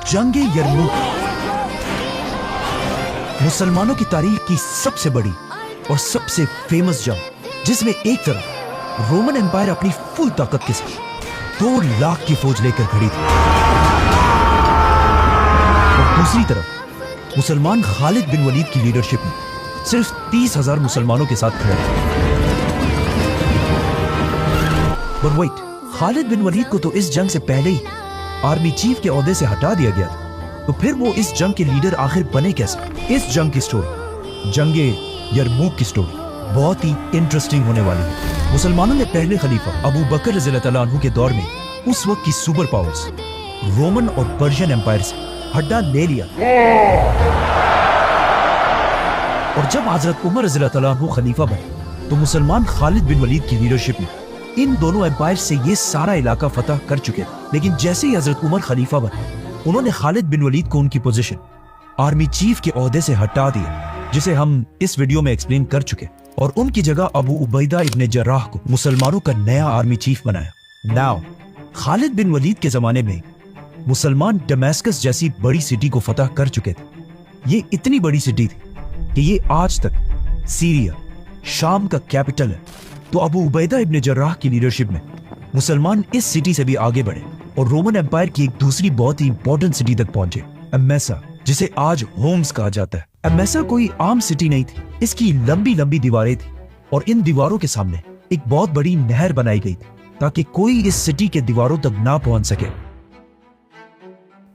जंगे यरमुक मुसलमानों की तारीख की सबसे बड़ी और सबसे फेमस जंग, जिसमें एक तरफ रोमन एम्पायर अपनी फुल ताकत के साथ 2 लाख की फौज लेकर खड़ी थी और दूसरी तरफ मुसलमान खालिद बिन वलीद की लीडरशिप में सिर्फ 30,000 मुसलमानों के साथ खड़े थे। बट वेट, खालिद बिन वलीद को तो इस जंग से पहले ही आर्मी चीफ के ओहदे से हटा दिया गया था, तो फिर वो इस जंग के लीडर आखिर बने कैसे? इस जंग की स्टोरी, जंगे यरमुक की स्टोरी, बहुत ही इंटरेस्टिंग होने वाली है। मुसलमानों ने पहले खलीफा अबू बकर रज़ियल्लाहु अन्हु के दौर में उस वक्त की सुपर पावर्स रोमन और पर्शियन एम्पायर से हड्डा ले लिया, और जब हजरत उमर रज़ियल्लाहु अन्हु खलीफा बने तो मुसलमान खालिद बिन वलीद की लीडरशिप में इन दोनों एम्पायर से ये सारा इलाका फतह कर चुके थे। लेकिन जैसे ही हजरत उमर खलीफा बने, उन्होंने खालिद बिन वलीद को उनकी पोजीशन आर्मी चीफ के ओहदे से हटा दिया, जिसे हम इस वीडियो में एक्सप्लेन कर चुके, और उनकी जगह अबू उबैदा इब्ने जर्राह को मुसलमानों का नया आर्मी चीफ बनाया। नाउ खालिद बिन वलीद के जमाने में मुसलमान दमेस्कस जैसी बड़ी सिटी को फतह कर चुके थे। ये इतनी बड़ी सिटी थी कि ये आज तक सीरिया, शाम का कैपिटल है। तो अबू उबैदा इब्ने जर्राह की लीडरशिप में मुसलमान इस सिटी से भी आगे बढ़े और रोमन एम्पायर की एक दूसरी बहुत ही इंपॉर्टेंट सिटी तक पहुंचे, एमेसा, जिसे आज होम्स कहा जाता है। एमेसा कोई आम सिटी नहीं थी, इसकी लंबी लंबी दीवारें थी और इन दीवारों के सामने एक बहुत बड़ी नहर बनाई गई थी ताकि कोई इस सिटी के दीवारों तक ना पहुंच सके।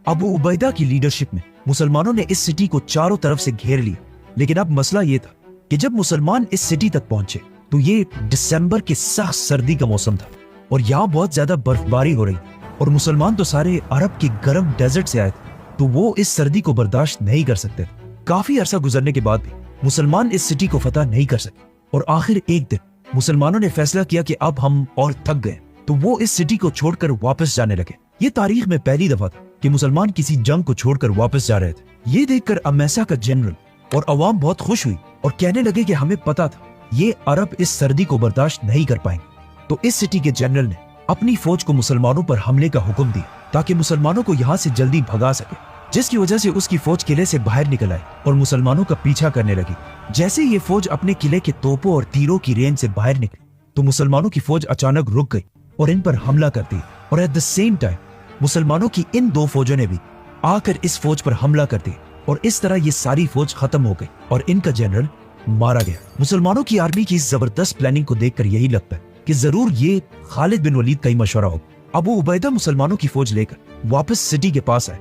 अबू उबैदा की लीडरशिप में मुसलमानों ने इस सिटी को चारों तरफ से घेर लिया, लेकिन अब मसला यह था कि जब मुसलमान इस सिटी तक पहुंचे तो ये दिसंबर की सख्त सर्दी का मौसम था और यहाँ बहुत ज्यादा बर्फबारी हो रही, और मुसलमान तो सारे अरब के गर्म डेजर्ट से आए थे, तो वो इस सर्दी को बर्दाश्त नहीं कर सकते। काफी अरसा गुजरने के बाद भी मुसलमान इस सिटी को फतह नहीं कर सके, और आखिर एक दिन मुसलमानों ने फैसला किया कि अब हम और थक गए, तो वो इस सिटी को छोड़कर वापस जाने लगे। ये तारीख में पहली दफा था कि मुसलमान किसी जंग को छोड़कर वापस जा रहे थे। ये देखकर अमेसा का जनरल और अवाम बहुत खुश हुई और कहने लगे कि हमें पता था ये अरब इस सर्दी को बर्दाश्त नहीं कर पाएंगे। तो इस सिटी के जनरल ने अपनी फौज को मुसलमानों पर हमले का हुक्म दिया ताकि मुसलमानों को यहाँ से जल्दी भगा सके, जिसकी वजह से उसकी फौज किले से बाहर निकल आई और मुसलमानों का पीछा करने लगी। जैसे ये फौज अपने किले के तोपों और तीरों की रेंज से बाहर निकली तो मुसलमानों की फौज अचानक रुक गई और इन पर हमला कर दी, और एट द सेम टाइम मुसलमानों की इन 2 फौजों ने भी आकर इस फौज पर हमला कर दिया, और इस तरह ये सारी फौज खत्म हो गई और इनका जनरल मारा गया। मुसलमानों की आर्मी की इस जबरदस्त प्लानिंग को देखकर यही लगता है कि जरूर ये खालिद बिन वलीद का ही मशवरा होगा। अबू उबैदा मुसलमानों की फौज लेकर वापस सिटी के पास आए।